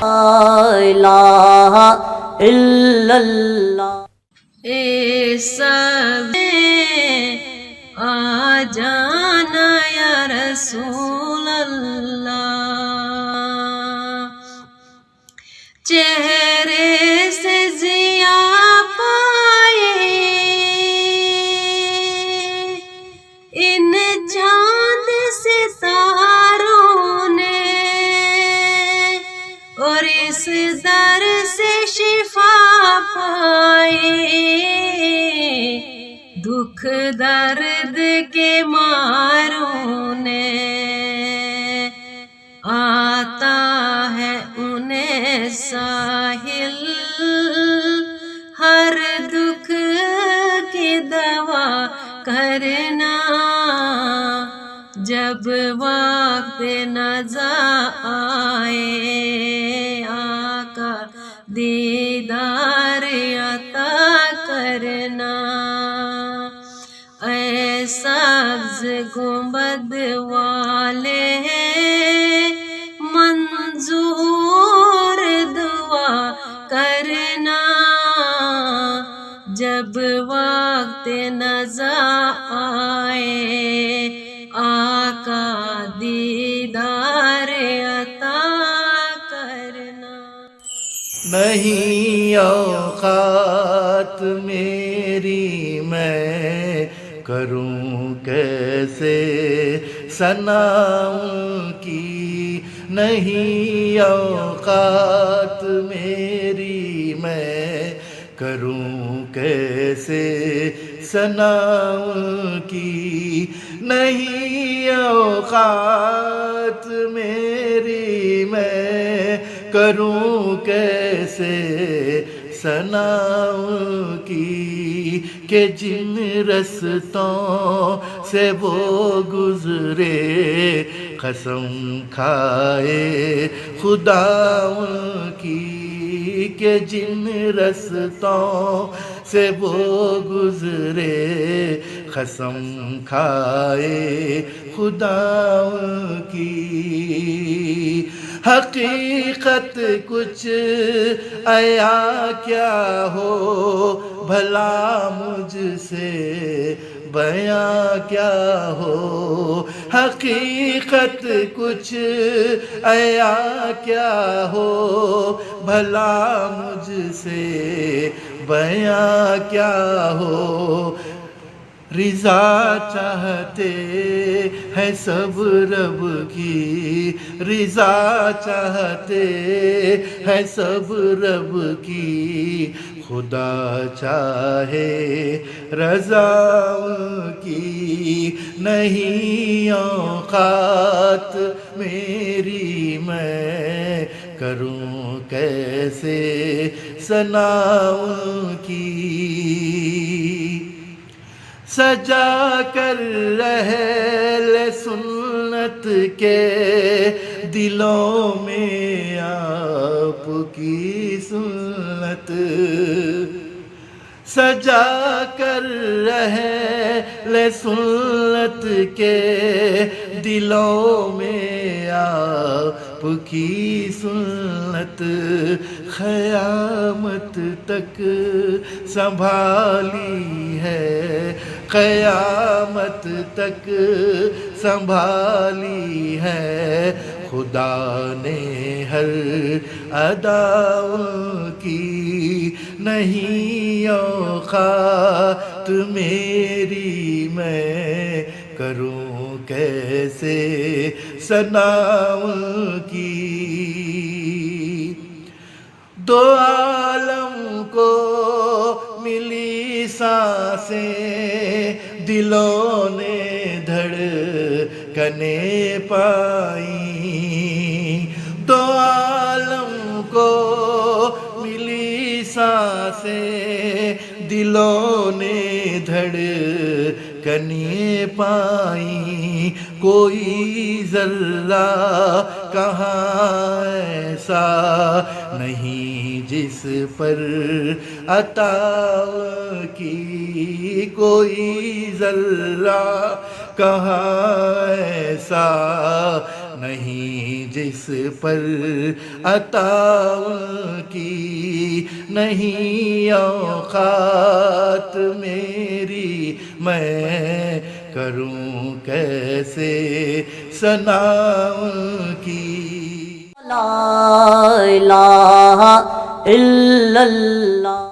الہ الا اللہ۔ اے سب آ جانا یا رسول اللہ، چہرے سے ضیا پائے ان چاند ستاروں نے، اور اس در سے شفا پائے دکھ درد کے ماروں نے، آتا ہے انہیں ساحل ہر دکھ کی دوا کرنا، جب وقت نزا آئے آقا دیدار عطا کرنا۔ اے سبز گنبد والے منظور دعا کرنا، جب وقت نزا آئے آقا دیدار عطا کرنا۔ نہیں اوقات میری میں کروں کیسے ثنا ان کی، نہیں اوقات میری میں کروں کیسے ثنا ان کی، نہیں اوقات میری میں کروں کیسے ثنا ان کی، کہ جن رستوں سے وہ گزرے قسم کھائے خدا ان کی، کہ جن رستوں سے وہ گزرے قسم کھائے خدا ان کی۔ حقیقت کچھ عیا کیا ہو بھلا مجھ سے بیاں کیا ہو، حقیقت کچھ عیا کیا ہو بھلا مجھ سے بیاں کیا ہو، رضا چاہتے ہیں سب رب کی، رضا چاہتے ہیں سب رب کی، خدا چاہے رضا ان کی، نہیں اوقات میری میں کروں کیسے ثنا ان کی، سجا کر اہل سنت کے دلوں میں آپ کی سنت، سجا کر اہل سنت کے دلوں میں آپ کی سنت، قیامت تک سنبھالی ہے، قیامت تک سنبھالی ہے، خدا نے ہر ادا کی، نہیں اوقات میری میں کروں کیسے ثنا ان کی، دو عالم کو ملی سانسیں دلوں نے دھڑکنیں پائیں، دو عالم کو ملی سانسیں دلوں نے دھڑکنیں پائیں، کوئی ذرہ کہاں ایسا نہیں جس پر عطا کی، کوئی ذرہ کہاں ایسا نہیں جس پر عطا ان کی نہیں اوقات میری، میں کروں کیسے ثنا ان کی۔ لا الہ الا اللہ۔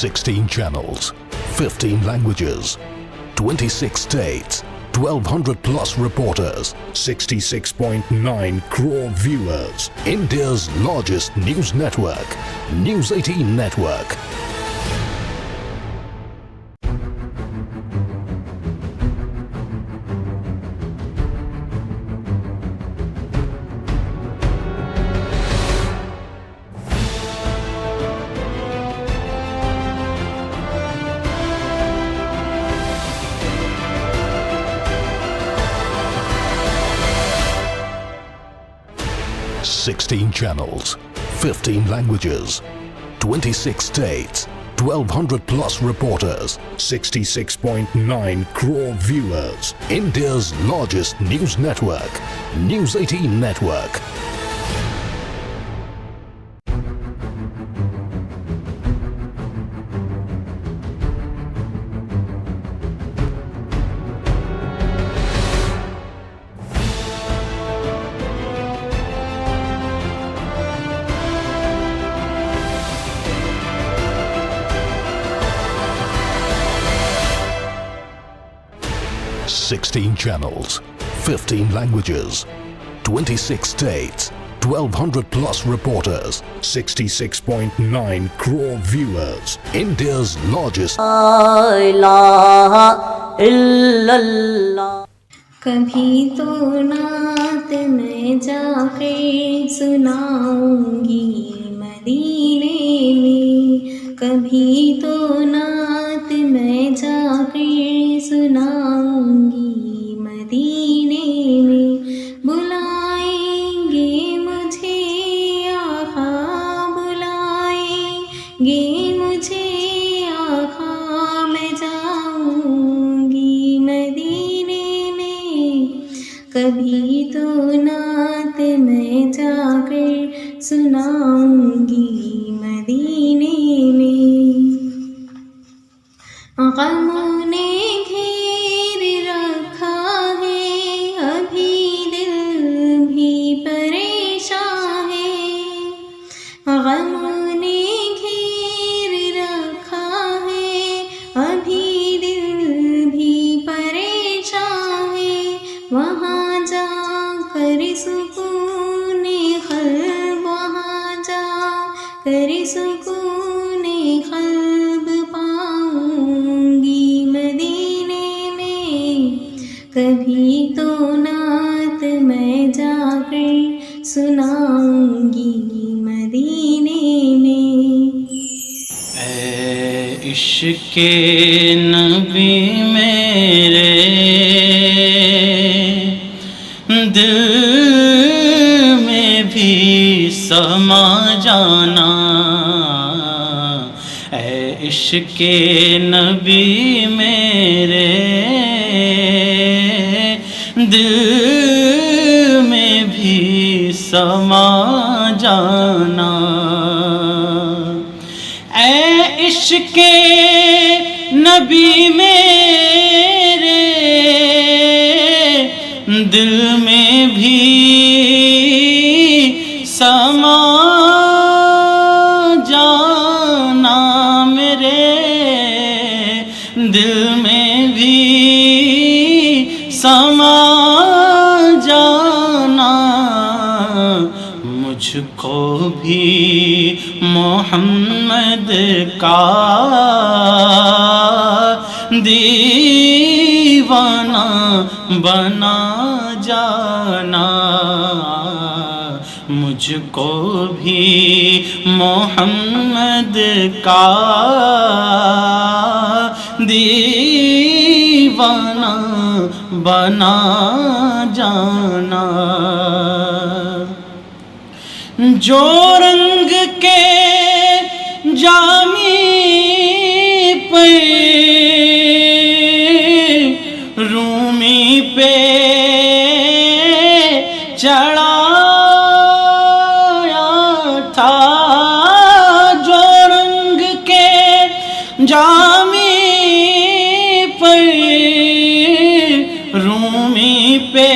Sixteen channels, 15 languages, 26 states, 1200 plus reporters, 66.9 crore viewers. India's largest news network, News 18 Network. Sixteen channels, 15 languages, 26 states, 1200 plus reporters, 66.9 crore viewers. India's largest news network, News 18 Network. Sixteen channels, 15 languages, 26 states, 1200 plus reporters, 66.9 crore viewers. India's largest لا الہ الا اللہ۔ کبھی تو نعت میں جا کے سناؤں گی مدینے میں، کبھی تو نعت میں جا کے سناؤں گی مدینے میں، بلائیں گے مجھے آقا، بلائیں گے مجھے آقا، میں جاؤں گی مدینے میں، کبھی تو نعت میں جا کر سناؤں گی مدینے میں۔ غموں نے گھیر رکھا ہے ابھی دل بھی پریشان ہے، غموں نے گھیر رکھا ہے ابھی دل بھی پریشان ہے، وہاں جا کر سکون قلب، وہاں جا کر سکون قلب پاؤں گی مدینے میں، کبھی تو نعت میں جا کر سناؤں گی مدینے میں۔ اے عشق نبی میرے دل میں بھی سما جانا، اے عشق نبی میرے دل میں بھی سما جانا، اے عشق نبی میرے دل میں بھی سما جانا، میرے دل میں بھی سما جانا، مجھ کو بھی محمد کا دیوانہ بنا جانا، مجھ کو بھی محمد کا دیوانہ بنا جانا، جو رنگ کے جامی پہ رومی پہ چڑھایا تھا، جو رنگ کے جامی پہ رومی پہ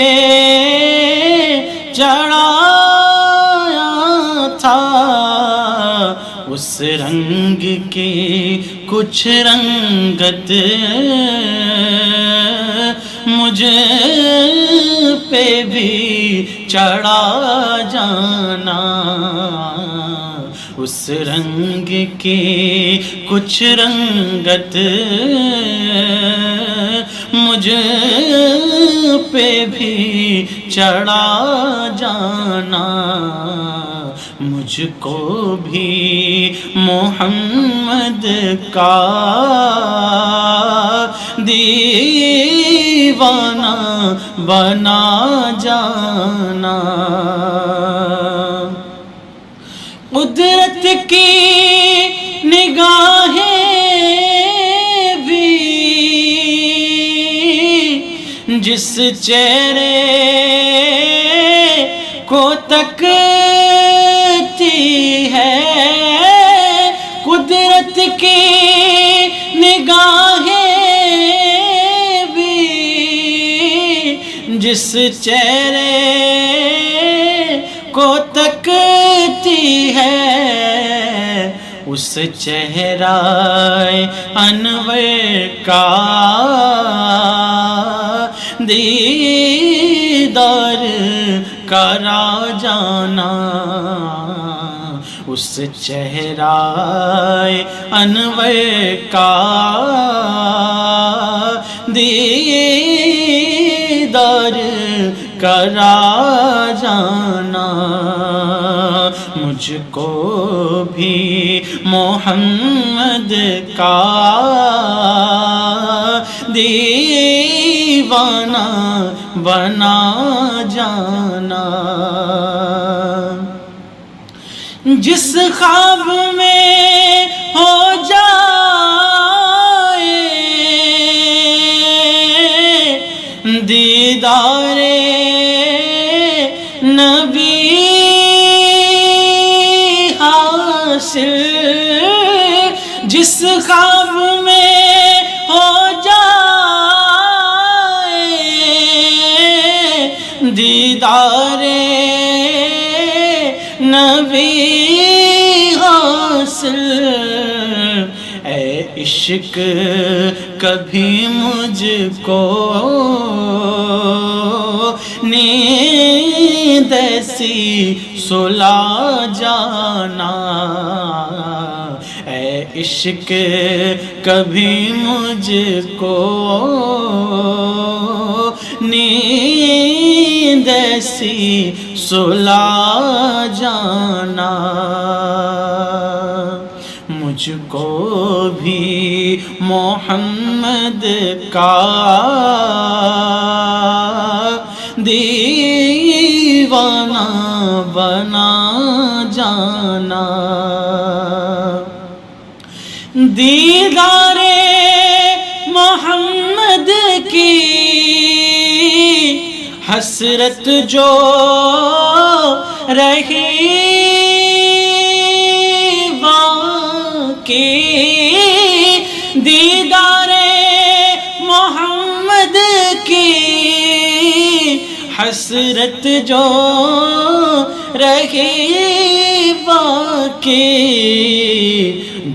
چڑھایا تھا، اس رنگ کی کچھ رنگت مجھ پہ بھی چڑھا جانا، اس رنگ کی کچھ رنگت مجھ پہ بھی چڑھا جانا، مجھ کو بھی محمد کا دیوانہ بنا جانا، قدرت کی نگاہیں بھی جس چہرے کو تکتی ہے، قدرت کی نگاہیں بھی جس چہرے کو تکتی ہے، اس چہرہ انور کا دیدار کرا جانا، اس چہرہ انور کا دیدار کرا جانا، مجھ کو بھی محمد کا دیوانہ بنا جانا، جس خواب میں ہو جائے دیدار نبی حاصل، جس خواب میں ہو جائے دیدار نبی حاصل، اے عشق کبھی مجھ کو نیند ایسی سلا جانا، اے عشق کبھی مجھ کو نیند ایسی سلا جانا، مجھ کو بھی محمد کا دیوانہ بنا جانا، دیدار محمد کی حسرت جو رہی باقی، دیدار محمد کی حسرت جو رہی باقی،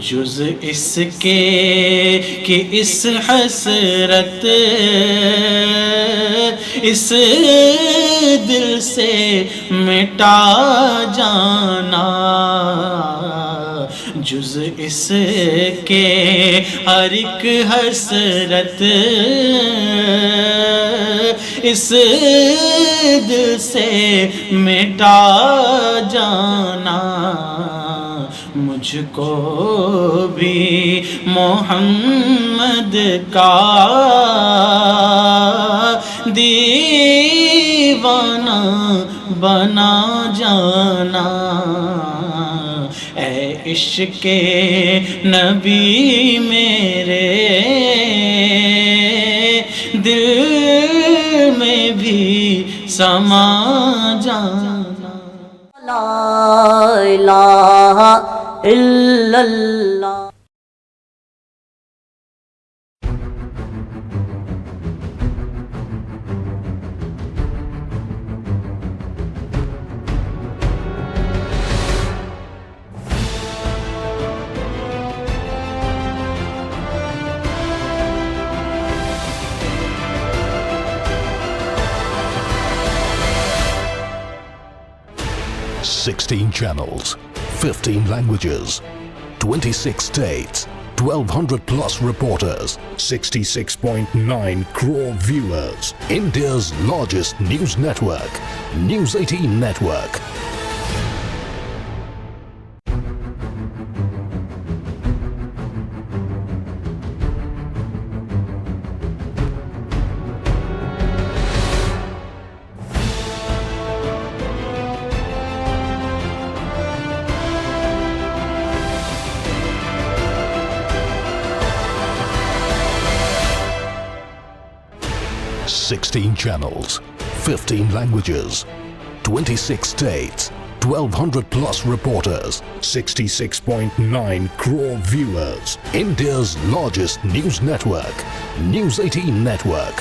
جز اس کے کہ اس حسرت اس دل سے مٹا جانا، جز اس کے ہر ایک حسرت اس دل سے مٹا جانا، مجھ کو بھی محمد کا دیوانہ بنا جانا، اے عشق نبی میرے دل میں بھی سما جانا۔ لا الہ الا اللہ۔ Sixteen channels, 15 languages, 26 states, 1200 plus reporters, 66.9 crore viewers. India's largest news network, News 18 Network. Sixteen channels, 15 languages, 26 states, 1200 plus reporters, 66.9 crore viewers. India's largest news network, News 18 Network.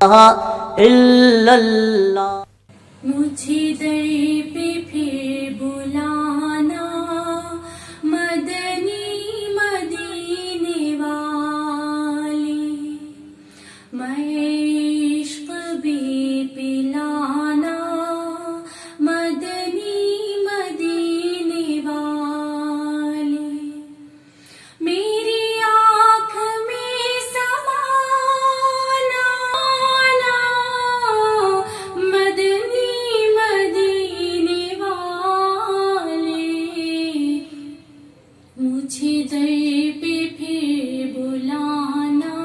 الا اللہ۔ مجھے در پہ پھر بلانا مدنی مدینے والے، میں عشق بھی پلانا مدنی مدینے والے، میری آنکھ میں سمانا مدنی مدینے والے، مجھے در پہ پھر بلانا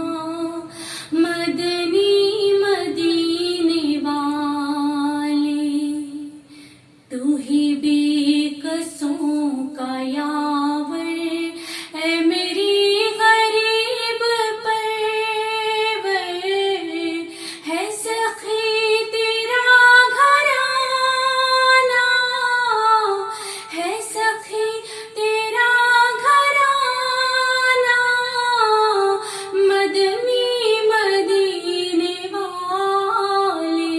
مدنی مدینے والے، تو ہی بے قصوں کا یاور اے میری غریب پرور، ہے سخی تیرا گھرانہ، ہے سخی تیرا گھرانہ مدنی مدینے والے،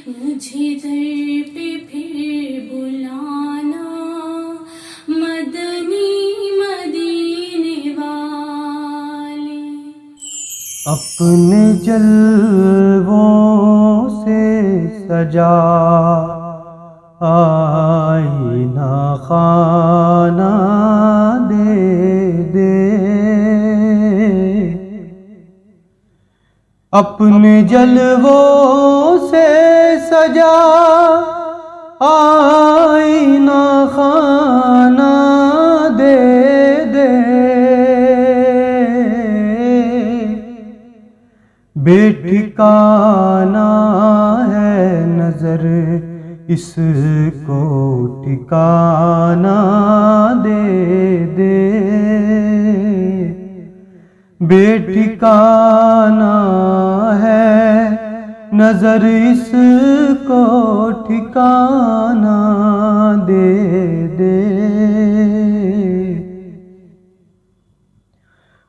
مجھے در پہ پھر بلانا مدنی مدینے والے۔ اپنے جلووں سے سجا آئینہ خانہ دے دے، اپنے جلووں سے سجا آئینہ خانہ دے دے، بے ٹھکانہ ہے نظر اس کو ٹھکانہ دے دے، بے ٹھکانہ ہے نظر اس کو ٹھکانہ دے دے،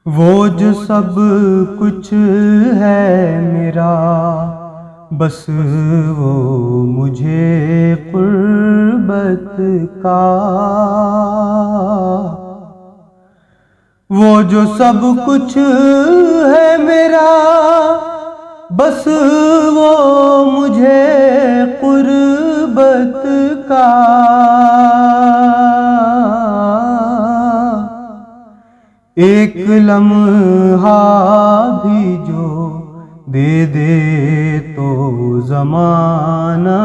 وہ جو سب کچھ ہے میرا بس وہ مجھے قربت کا، وہ جو سب کچھ ہے میرا بس وہ مجھے قربت کا ایک لمحہ بھی جو دے دے تو زمانہ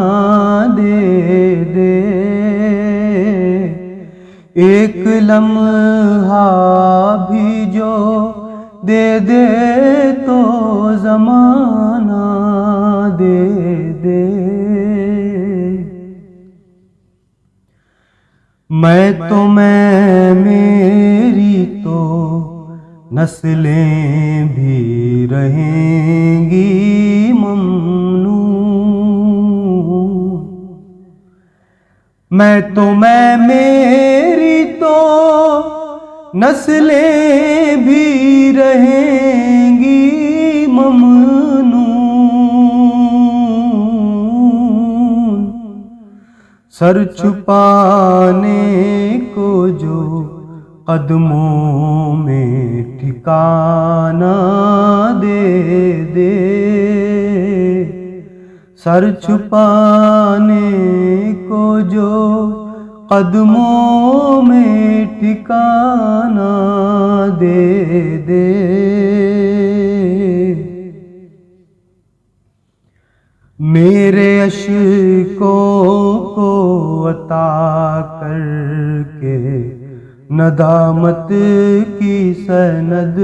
دے دے، ایک لمحہ بھی جو دے دے تو زمانہ دے دے۔ میں تو میری تو نسلیں بھی رہیں گی ممنون، میں تو میری تو نسلیں بھی رہیں گی ممنون، سر چھپانے کو جو قدموں میں ٹھکانہ دے دے، سر چھپانے کو جو قدموں میں ٹھکانہ دے دے۔ میرے اشکوں کو عطا کر کے ندامت کی سند،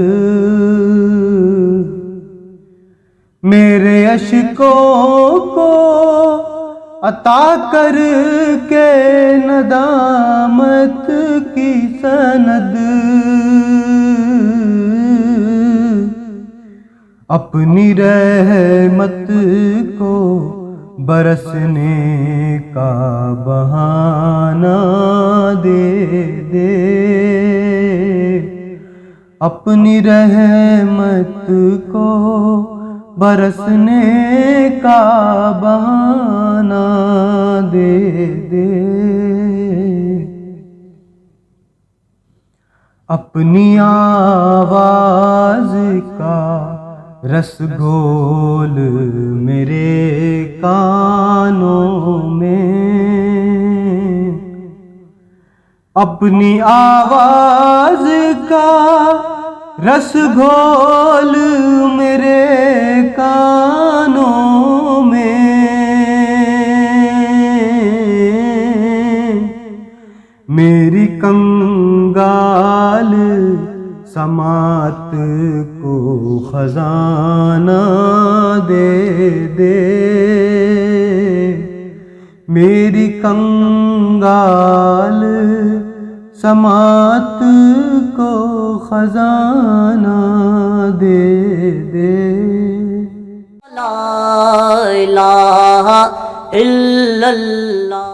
میرے اشکوں کو عطا کر کے ندامت کی سند، اپنی رحمت کو برسنے کا بہانہ دے دے، اپنی رحمت کو برسنے کا بہانہ دے دے، اپنی آواز کا رس گھول میرے کانوں میں، اپنی آواز کا رس گھول میرے کانوں میں، میری کنگال سماعت کو خزانہ دے دے، میری کنگال سماعت کو خزانہ دے دے۔ لا الہ الا اللہ۔